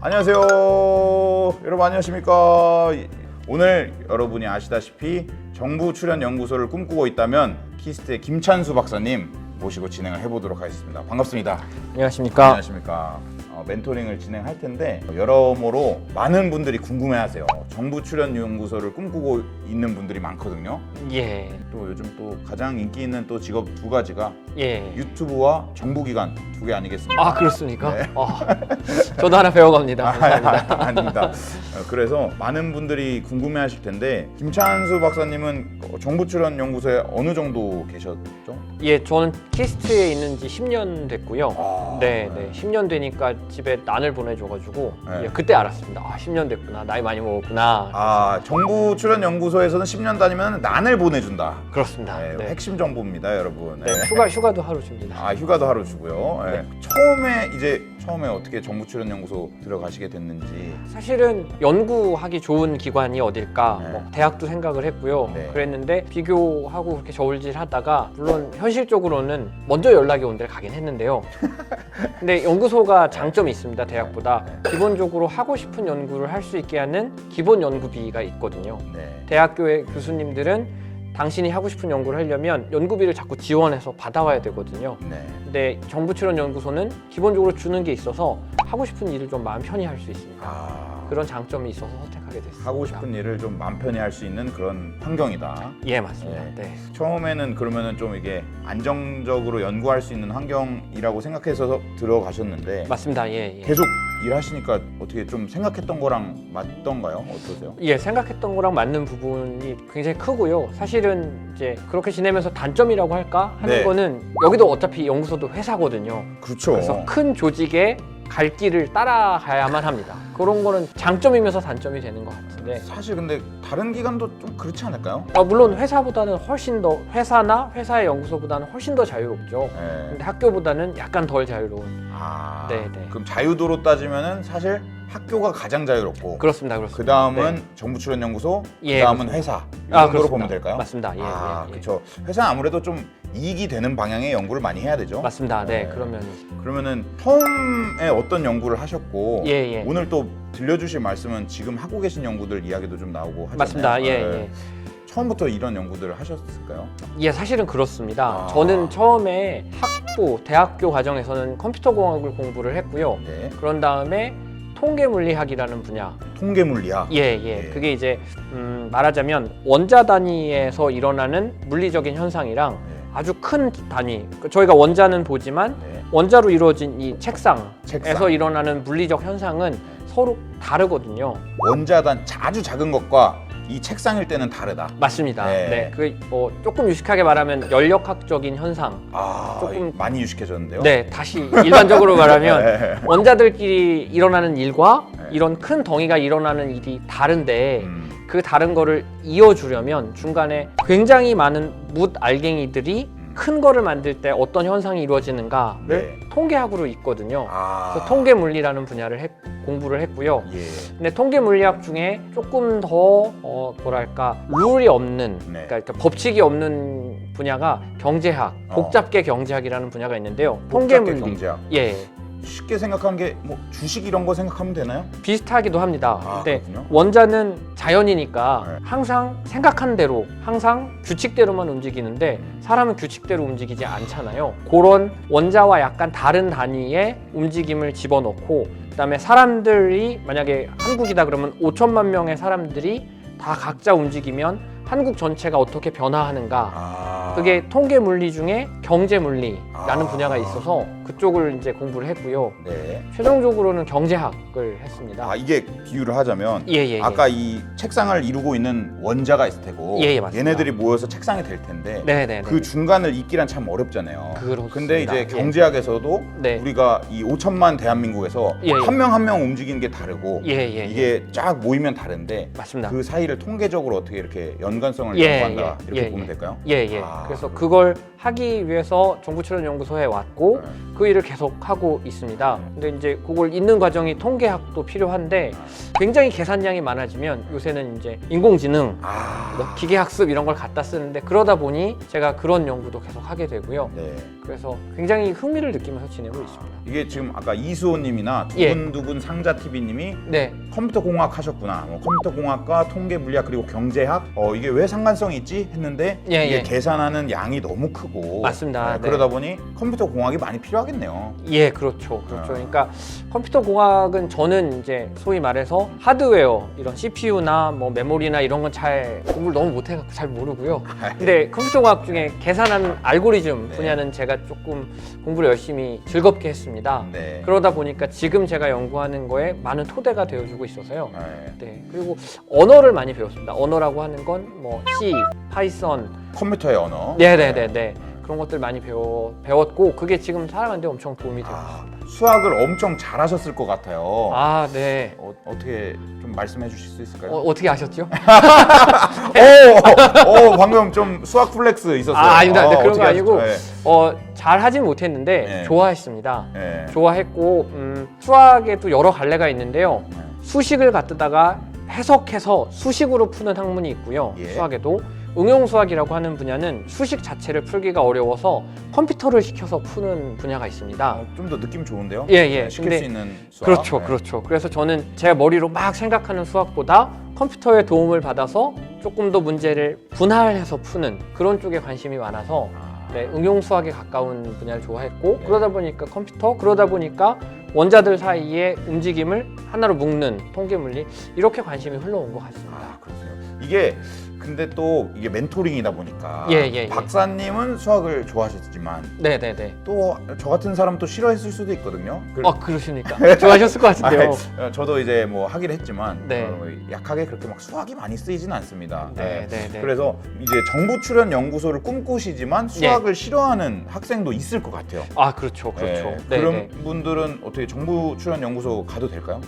안녕하세요. 여러분 안녕하십니까? 오늘 여러분이 아시다시피 정부 출연 연구소를 꿈꾸고 있다면 키스트의 김찬수 박사님 모시고 진행을 해보도록 하겠습니다. 반갑습니다. 안녕하십니까? 안녕하십니까? 멘토링을 진행할 텐데 여러모로 많은 분들이 궁금해하세요. 정부 출연 연구소를 꿈꾸고 있는 분들이 많거든요. 예. 또 요즘 또 가장 인기 있는 또 직업 두 가지가 예. 유튜브와 정부기관 두 개 아니겠습니까? 아, 그렇습니까? 네. 저도 하나 배워갑니다. 감사합니다. 아닙니다. 그래서 많은 분들이 궁금해하실 텐데 김찬수 박사님은 정부 출연 연구소에 어느 정도 계셨죠? 예, 저는 키스트에 있는 지 10년 됐고요. 네. 10년 되니까 집에 난을 보내줘가지고 네. 예, 그때 알았습니다. 10년 됐구나. 나이 많이 먹었구나. 정부 출연 연구소에서는 10년 다니면 난을 보내준다. 그렇습니다. 네, 네. 핵심 정보입니다, 여러분. 네, 휴가도 하루 줍니다. 휴가도 하루 주고요. 네. 처음에 어떻게 정부 출연 연구소 들어가시게 됐는지. 사실은 연구하기 좋은 기관이 어딜까 네. 뭐 대학도 생각을 했고요. 네. 그랬는데 비교하고 그렇게 저울질하다가 물론 현실적으로는 먼저 연락이 온 데를 가긴 했는데요. 근데 연구소가 장점이 있습니다. 대학보다 기본적으로 하고 싶은 연구를 할 수 있게 하는 기본 연구비가 있거든요. 네. 대학교의 교수님들은 당신이 하고 싶은 연구를 하려면 연구비를 자꾸 지원해서 받아와야 되거든요. 네. 근데 정부 출연 연구소는 기본적으로 주는 게 있어서 하고 싶은 일을 좀 마음 편히 할 수 있습니다. 그런 장점이 있어서 선택하게 됐습니다. 하고 싶은 일을 좀 마음 편히 할 수 있는 그런 환경이다. 예, 맞습니다. 네. 네. 처음에는 그러면은 좀 이게 안정적으로 연구할 수 있는 환경이라고 생각해서 들어가셨는데 맞습니다. 예, 예. 계속 일하시니까 어떻게 좀 생각했던 거랑 맞던가요? 어떠세요? 예, 생각했던 거랑 맞는 부분이 굉장히 크고요. 사실은 이제 그렇게 지내면서 단점이라고 할까 하는 네. 거는 여기도 어차피 연구소도 회사거든요. 그렇죠. 그래서 큰 조직의 갈 길을 따라가야만 합니다. 그런 거는 장점이면서 단점이 되는 것 같은데 사실 근데 다른 기관도 좀 그렇지 않을까요? 물론 회사보다는 훨씬 더 회사나 회사의 연구소보다는 훨씬 더 자유롭죠. 네. 근데 학교보다는 약간 덜 자유로운. 네. 그럼 자유도로 따지면은 사실 학교가 가장 자유롭고 그렇습니다. 그 다음은 정부 출연 연구소, 예, 그 다음은 회사 이 정도로 그렇습니다. 보면 될까요? 맞습니다. 예. 그렇죠. 회사는 아무래도 좀 이익이 되는 방향의 연구를 많이 해야 되죠. 맞습니다. 네. 네. 그러면 처음에 어떤 연구를 하셨고 예. 오늘 또 들려주실 말씀은 지금 하고 계신 연구들 이야기도 좀 나오고 하잖아요. 맞습니다. 예. 네. 처음부터 이런 연구들을 하셨을까요? 예, 사실은 그렇습니다. 저는 처음에 대학교 과정에서는 컴퓨터공학을 공부를 했고요. 네. 그런 다음에 통계물리학이라는 분야. 통계물리학. 예. 그게 이제 말하자면 원자 단위에서 일어나는 물리적인 현상이랑 아주 큰 단위. 저희가 원자는 보지만 원자로 이루어진 이 책상에서 일어나는 물리적 현상은 서로 다르거든요. 원자단 아주 작은 것과 이 책상일 때는 다르다. 맞습니다. 네. 네. 그 조금 유식하게 말하면 연력학적인 현상. 조금 많이 유식해졌는데요. 네, 다시 일반적으로 말하면 네. 원자들끼리 일어나는 일과 이런 큰 덩이가 일어나는 일이 다른데 그 다른 거를 이어주려면 중간에 굉장히 많은 묻 알갱이들이 큰 거를 만들 때 어떤 현상이 이루어지는가를 통계학으로 있거든요. 그래서 통계 물리라는 분야를 공부를 했고요. 근데 통계 물리학 중에 조금 더 룰이 없는, 그러니까 법칙이 없는 분야가 경제학, 복잡계 경제학이라는 분야가 있는데요. 통계 물리. 경제학. 예. 쉽게 생각한 게 뭐 주식 이런 거 생각하면 되나요? 비슷하기도 합니다. 근데 그렇군요. 원자는 자연이니까 항상 생각한 대로, 항상 규칙대로만 움직이는데 사람은 규칙대로 움직이지 않잖아요. 그런 원자와 약간 다른 단위의 움직임을 집어넣고 그다음에 사람들이 만약에 한국이다 그러면 5천만 명의 사람들이 다 각자 움직이면 한국 전체가 어떻게 변화하는가. 그게 통계 물리 중에 경제 물리라는 분야가 있어서 그쪽을 이제 공부를 했고요. 최종적으로는 경제학을 했습니다. 이게 비유를 하자면 아까 이 책상을 이루고 있는 원자가 있을 테고 맞습니다. 얘네들이 모여서 책상이 될 텐데 네네. 그 중간을 잇기란 참 어렵잖아요. 그렇습니다. 근데 이제 경제학에서도 우리가 이 5천만 대한민국에서 한 명 한 명 움직이는 게 다르고 이게 쫙 모이면 다른데 맞습니다. 그 사이를 통계적으로 어떻게 이렇게 연관성을 연구한다 이렇게 보면 될까요? 그래서 그걸 하기 위해서 정부 출연 연구소에 왔고 그 일을 계속 하고 있습니다. 근데 이제 그걸 있는 과정이 통계학도 필요한데 굉장히 계산량이 많아지면 요새는 이제 인공지능, 뭐 기계학습 이런 걸 갖다 쓰는데 그러다 보니 제가 그런 연구도 계속 하게 되고요. 네. 그래서 굉장히 흥미를 느끼면서 지내고 있습니다. 이게 지금 아까 이수호님이나 예. 두근두근 상자TV님이 네. 컴퓨터 공학 하셨구나. 뭐 컴퓨터 공학과 통계 물리학 그리고 경제학 이게 왜 상관성이 있지 했는데 예, 이게 예. 계산하는 양이 너무 크고 맞습니다. 네. 그러다 보니 컴퓨터 공학이 많이 필요하겠네요. 예, 그렇죠. 그러니까 컴퓨터 공학은 저는 이제 소위 말해서 하드웨어 이런 CPU나 뭐 메모리나 이런 건 잘 공부를 너무 못해서 잘 모르고요. 근데 컴퓨터 공학 중에 계산하는 알고리즘 네. 분야는 제가 조금 공부를 열심히 즐겁게 했습니다. 네. 그러다 보니까 지금 제가 연구하는 거에 많은 토대가 되어주고 있어서요. 네. 네. 그리고 언어를 많이 배웠습니다. 언어라고 하는 건 뭐 C, 파이썬, 컴퓨터의 언어. 네네네네. 그런 것들 많이 배웠고 그게 지금 살아가는 데 엄청 도움이 되고 있습니다. 수학을 엄청 잘하셨을 것 같아요. 아, 네. 어떻게 좀 말씀해 주실 수 있을까요? 어떻게 아셨죠? 방금 좀 수학 플렉스 있었어요. 아닙니다. 네, 그런 거 어떻게 아니고 하셨죠? 잘 하진 못했는데 네. 좋아했습니다. 네. 좋아했고 수학에도 여러 갈래가 있는데요. 네. 수식을 갖다가 해석해서 수식으로 푸는 학문이 있고요. 예. 수학에도 응용수학이라고 하는 분야는 수식 자체를 풀기가 어려워서 컴퓨터를 시켜서 푸는 분야가 있습니다. 좀 더 느낌 좋은데요? 예, 예. 시킬 근데 수 있는 수학. 그렇죠, 네. 그렇죠. 그래서 저는 제 머리로 막 생각하는 수학보다 컴퓨터의 도움을 받아서 조금 더 문제를 분할해서 푸는 그런 쪽에 관심이 많아서 네, 응용 수학에 가까운 분야를 좋아했고 네. 그러다 보니까 컴퓨터, 그러다 보니까 원자들 사이의 움직임을 하나로 묶는 통계 물리 이렇게 관심이 흘러온 것 같습니다. 그렇군요. 이게 근데 또 이게 멘토링이다 보니까 예. 박사님은 수학을 좋아하셨지만 네네네. 또 저 같은 사람 또 싫어했을 수도 있거든요. 그러십니까? 좋아하셨을 것 같은데요. 저도 이제 뭐 하기를 했지만 네. 약하게 그렇게 막 수학이 많이 쓰이진 않습니다. 네. 그래서 이제 정부 출연 연구소를 꿈꾸시지만 수학을 싫어하는 학생도 있을 것 같아요. 아, 그렇죠. 네. 네, 그런 네. 분들은 어떻게 정부 출연 연구소 가도 될까요?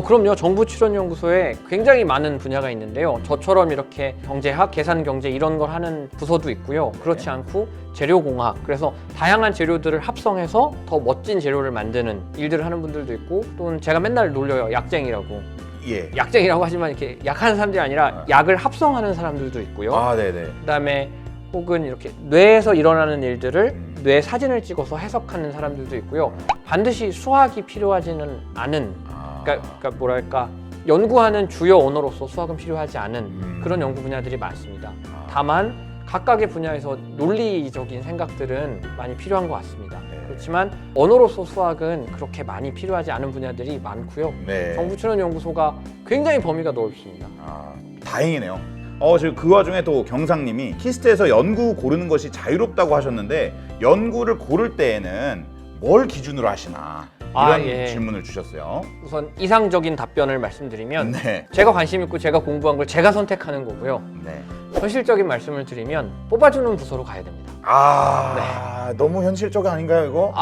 그럼요. 정부 출연연구소에 굉장히 많은 분야가 있는데요. 저처럼 이렇게 경제학, 계산경제 이런 걸 하는 부서도 있고요. 그렇지 않고 재료공학, 그래서 다양한 재료들을 합성해서 더 멋진 재료를 만드는 일들을 하는 분들도 있고 또는 제가 맨날 놀려요. 약쟁이라고. 예. 약쟁이라고 하지만 이렇게 약하는 사람들이 아니라 약을 합성하는 사람들도 있고요. 네네. 그다음에 혹은 이렇게 뇌에서 일어나는 일들을 뇌 사진을 찍어서 해석하는 사람들도 있고요. 반드시 수학이 필요하지는 않은 그러니까 뭐랄까 연구하는 주요 언어로서 수학은 필요하지 않은 그런 연구 분야들이 많습니다. 다만 각각의 분야에서 논리적인 생각들은 많이 필요한 것 같습니다. 네. 그렇지만 언어로서 수학은 그렇게 많이 필요하지 않은 분야들이 많고요. 네. 정부 출연연구소가 굉장히 범위가 넓습니다. 다행이네요. 지금 그 와중에 또 경상님이 키스트에서 연구 고르는 것이 자유롭다고 하셨는데 연구를 고를 때에는 뭘 기준으로 하시나 이런 예. 질문을 주셨어요. 우선 이상적인 답변을 말씀드리면 네. 제가 관심 있고 제가 공부한 걸 제가 선택하는 거고요. 네. 현실적인 말씀을 드리면 뽑아주는 부서로 가야 됩니다. 너무 현실적 아닌가요 이거?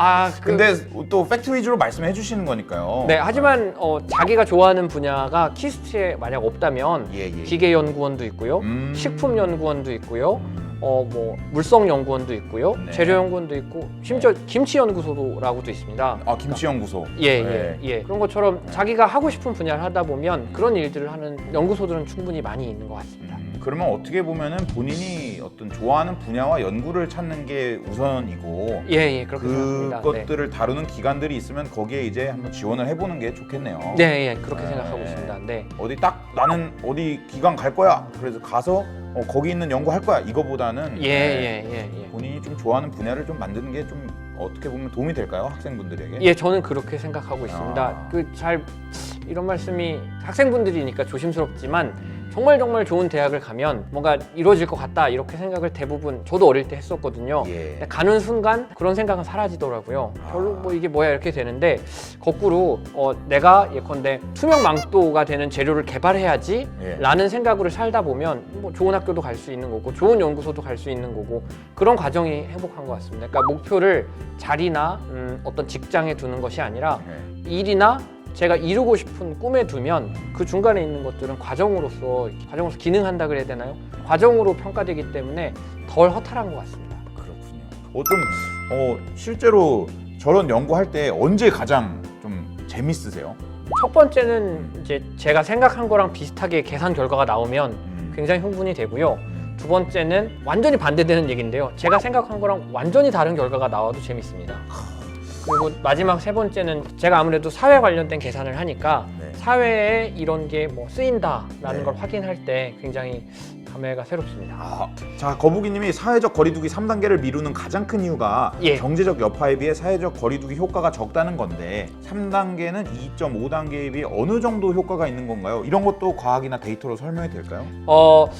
근데 또 팩트 위주로 말씀해 주시는 거니까요. 네, 하지만 자기가 좋아하는 분야가 키스트에 만약 없다면 예. 기계연구원도 있고요, 식품연구원도 있고요, 뭐 물성연구원도 있고요, 네. 재료연구원도 있고, 심지어 김치연구소라고도 있습니다. 김치연구소. 예. 그런 것처럼 자기가 하고 싶은 분야를 하다 보면 그런 일들을 하는 연구소들은 충분히 많이 있는 것 같습니다. 그러면 어떻게 보면은 본인이 어떤 좋아하는 분야와 연구를 찾는 게 우선이고 예, 그렇게 생각합니다. 그것들을 다루는 기관들이 있으면 거기에 이제 한번 지원을 해보는 게 좋겠네요. 네, 그렇게 생각하고 있습니다. 네. 어디 딱 나는 어디 기관 갈 거야. 그래서 가서 거기 있는 연구할 거야. 이거보다는 예. 본인이 좀 좋아하는 분야를 좀 만드는 게 좀 어떻게 보면 도움이 될까요? 학생분들에게? 예, 저는 그렇게 생각하고 있습니다. 이런 말씀이 학생분들이니까 조심스럽지만 정말 좋은 대학을 가면 뭔가 이루어질 것 같다 이렇게 생각을 대부분 저도 어릴 때 했었거든요. 근데 가는 순간 그런 생각은 사라지더라고요. 별로 뭐 이게 뭐야 이렇게 되는데 거꾸로 내가 예컨대 투명 망토가 되는 재료를 개발해야지 라는 생각으로 살다 보면 뭐 좋은 학교도 갈 수 있는 거고 좋은 연구소도 갈 수 있는 거고 그런 과정이 행복한 것 같습니다. 그러니까 목표를 자리나 어떤 직장에 두는 것이 아니라 일이나 제가 이루고 싶은 꿈에 두면 그 중간에 있는 것들은 과정으로서 기능한다 그래야 되나요? 과정으로 평가되기 때문에 덜 허탈한 것 같습니다. 그렇군요. 실제로 저런 연구할 때 언제 가장 좀 재밌으세요? 첫 번째는 이제 제가 생각한 거랑 비슷하게 계산 결과가 나오면 굉장히 흥분이 되고요. 두 번째는 완전히 반대되는 얘기인데요. 제가 생각한 거랑 완전히 다른 결과가 나와도 재밌습니다. 그리고 마지막 세 번째는 제가 아무래도 사회 관련된 계산을 하니까 네. 사회에 이런 게 뭐 쓰인다라는 네. 걸 확인할 때 굉장히 감회가 새롭습니다. 아, 자, 거북이님이 사회적 거리두기 3단계를 미루는 가장 큰 이유가 예. 경제적 여파에 비해 사회적 거리두기 효과가 적다는 건데 3단계는 2.5단계에 비해 어느 정도 효과가 있는 건가요? 이런 것도 과학이나 데이터로 설명이 될까요?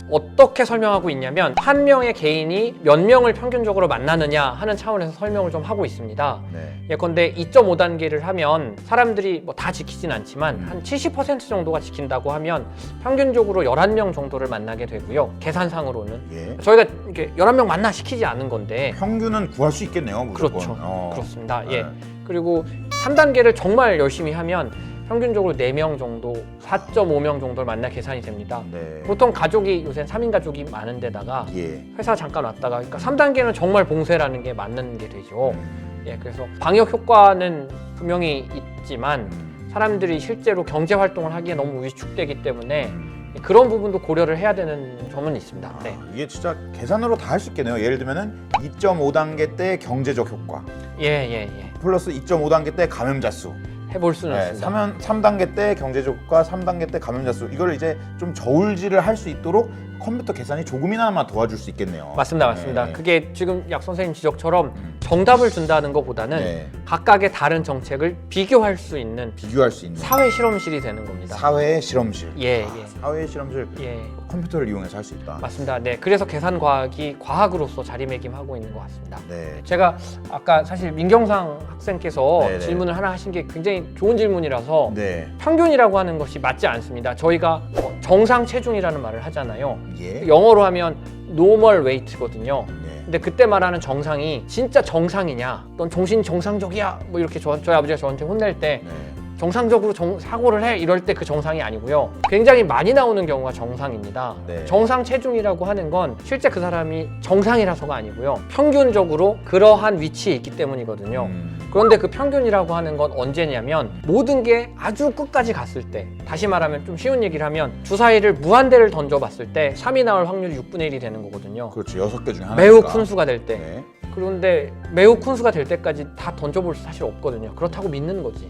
어떻게 설명하고 있냐면 한 명의 개인이 몇 명을 평균적으로 만나느냐 하는 차원에서 설명을 좀 하고 있습니다. 네. 예컨대 2.5단계를 하면 사람들이 뭐 다 지키진 않지만 한 70% 정도가 지킨다고 하면 평균적으로 11명 정도를 만나게 되고요. 계산상으로는 예. 저희가 이렇게 11명 만나 시키지 않은 건데 평균은 구할 수 있겠네요, 무조건. 그렇죠. 그렇습니다. 네. 예. 그리고 3단계를 정말 열심히 하면 평균적으로 4명 정도, 4.5명 정도를 만나 계산이 됩니다. 네. 보통 가족이 요새 3인 가족이 많은 데다가 예. 회사 잠깐 왔다가 그러니까 3단계는 정말 봉쇄라는 게 맞는 게 되죠. 음. 예, 그래서 방역 효과는 분명히 있지만 사람들이 실제로 경제 활동을 하기에 너무 위축되기 때문에 그런 부분도 고려를 해야 되는 점은 있습니다. 네. 이게 진짜 계산으로 다 할 수 있겠네요. 예를 들면은 2.5단계 때 경제적 효과 예. 플러스 2.5단계 때 감염자 수, 해볼 수는 네, 있습니다. 3단계 때 경제적 효과, 3단계 때 감염자 수, 이걸 이제 좀 저울질을 할 수 있도록 컴퓨터 계산이 조금이나마 도와줄 수 있겠네요. 맞습니다. 네. 그게 지금 약 선생님 지적처럼 정답을 준다는 것보다는 네. 각각의 다른 정책을 비교할 수 있는 비교할 수 있는 사회 실험실이 되는 겁니다. 사회의 실험실. 예. 사회의 실험실 예. 컴퓨터를 이용해서 할 수 있다. 맞습니다. 네, 그래서 계산 과학이 과학으로서 자리매김하고 있는 것 같습니다. 네. 제가 아까 사실 민경상 학생께서 네네. 질문을 하나 하신 게 굉장히 좋은 질문이라서 네. 평균이라고 하는 것이 맞지 않습니다. 저희가 정상 체중이라는 말을 하잖아요. 예. 영어로 하면 normal weight거든요. 네. 근데 그때 말하는 정상이 진짜 정상이냐, 넌 정신 정상적이야, 뭐 이렇게 저희 아버지가 저한테 혼낼 때 네. 정상적으로 사고를 해 이럴 때 그 정상이 아니고요. 굉장히 많이 나오는 경우가 정상입니다. 네. 정상 체중이라고 하는 건 실제 그 사람이 정상이라서가 아니고요. 평균적으로 그러한 위치에 있기 때문이거든요. 그런데 그 평균이라고 하는 건 언제냐면 모든 게 아주 끝까지 갔을 때, 다시 말하면 좀 쉬운 얘기를 하면 주사위를 무한대를 던져봤을 때 3이 나올 확률이 6분의 1이 되는 거거든요. 그렇죠. 6개 중에 하나. 매우 큰 수가 될 때. 네. 그런데 매우 큰 수가 될 때까지 다 던져볼 수 사실 없거든요. 그렇다고 믿는 거지.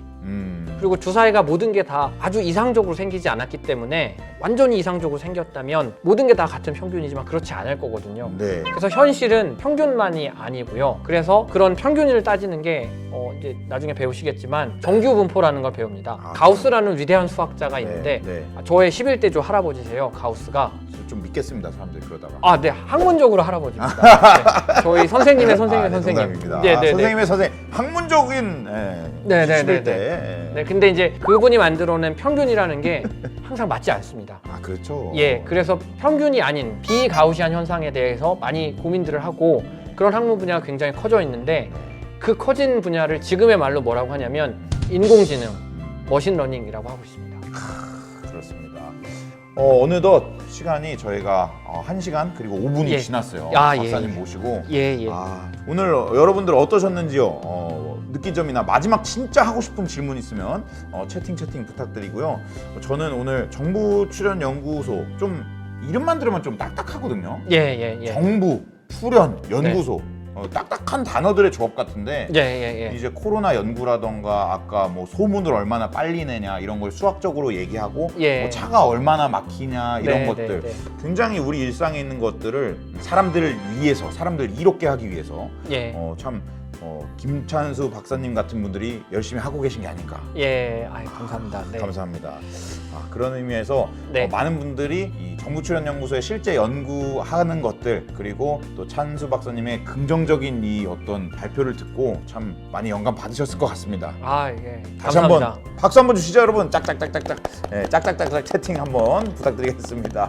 그리고 주사위가 모든 게 다 아주 이상적으로 생기지 않았기 때문에 완전히 이상적으로 생겼다면 모든 게 다 같은 평균이지만 그렇지 않을 거거든요. 네. 그래서 현실은 평균만이 아니고요. 그래서 그런 평균을 따지는 게 이제 나중에 배우시겠지만 정규분포라는 걸 배웁니다. 아, 가우스라는 위대한 수학자가 있는데 네. 저의 11대조 할아버지세요. 가우스가. 좀 믿겠습니다, 사람들이 그러다가. 아, 네. 학문적으로 할아버지입니다. 네. 저희 선생님의 선생님의 선생님. 농담입니다. 네, 네, 선생님의 선생님. 학문적인 네, 네, 11대. 네, 네. 네, 근데 이제 그분이 만들어낸 평균이라는 게 항상 맞지 않습니다. 아, 그렇죠. 예, 그래서 평균이 아닌 비가우시안 현상에 대해서 많이 고민들을 하고 그런 학문 분야가 굉장히 커져 있는데 그 커진 분야를 지금의 말로 뭐라고 하냐면 인공지능, 머신러닝이라고 하고 있습니다. 그렇습니다. 어느덧 시간이 저희가 1시간 그리고 5분이 예. 지났어요. 아, 박사님 예. 모시고. 예. 오늘 여러분들 어떠셨는지요? 느낀 점이나 마지막 진짜 하고 싶은 질문 있으면 채팅 부탁드리고요. 저는 오늘 정부 출연 연구소, 좀 이름만 들으면 좀 딱딱하거든요. 예. 정부 출연 연구소. 딱딱한 단어들의 조합 같은데 예. 이제 코로나 연구라던가 아까 뭐 소문을 얼마나 빨리 내냐 이런 걸 수학적으로 얘기하고 예. 뭐 차가 얼마나 막히냐 이런 네, 것들 네. 굉장히 우리 일상에 있는 것들을 사람들을 위해서, 사람들을 이롭게 하기 위해서 예. 참 김찬수 박사님 같은 분들이 열심히 하고 계신 게 아닌가. 예. 감사합니다. 네. 감사합니다. 그런 의미에서 네. 많은 분들이 이 정부출연연구소의 실제 연구하는 것들, 그리고 또 찬수 박사님의 긍정적인 이 어떤 발표를 듣고 참 많이 영감 받으셨을 것 같습니다. 예. 다시 감사합니다. 한번 박수 한번 주시죠, 여러분. 짝짝짝짝짝. 네, 짝짝짝짝 채팅 한번 부탁드리겠습니다.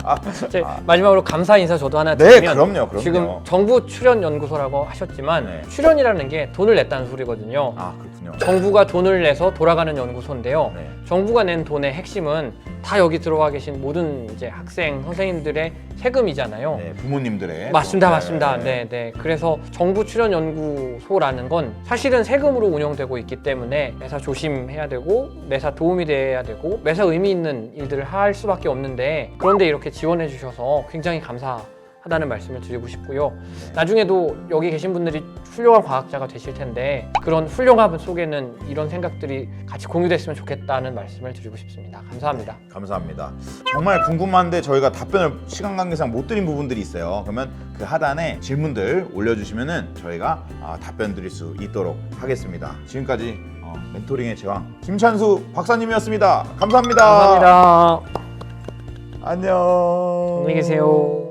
마지막으로 감사 인사 저도 하나 네, 드리면 그럼요. 지금 정부 출연 연구소라고 하셨지만 네. 출연이라는 게 돈을 냈다는 소리거든요. 그렇군요. 정부가 돈을 내서 돌아가는 연구소인데요. 네. 정부가 낸 돈의 핵심은 다 여기 들어와 계신 모든 이제 학생, 선생님들의 세금이잖아요. 네, 부모님들의 맞습니다, 또, 맞습니다. 네, 네. 그래서 정부 출연 연구소라는 건 사실은 세금으로 운영되고 있기 때문에 매사 조심해야 되고 매사 도움이 돼야 되고 매사 의미 있는 일들을 할 수밖에 없는데 그런데 이렇게 지원해 주셔서 굉장히 감사하다는 말씀을 드리고 싶고요. 나중에도 여기 계신 분들이 훌륭한 과학자가 되실 텐데 그런 훌륭함 속에는 이런 생각들이 같이 공유됐으면 좋겠다는 말씀을 드리고 싶습니다. 감사합니다. 감사합니다. 정말 궁금한데 저희가 답변을 시간 관계상 못 드린 부분들이 있어요. 그러면 그 하단에 질문들 올려주시면은 저희가 답변 드릴 수 있도록 하겠습니다. 지금까지 멘토링의 제왕 김찬수 박사님이었습니다. 감사합니다. 감사합니다. 안녕. 안녕히 계세요.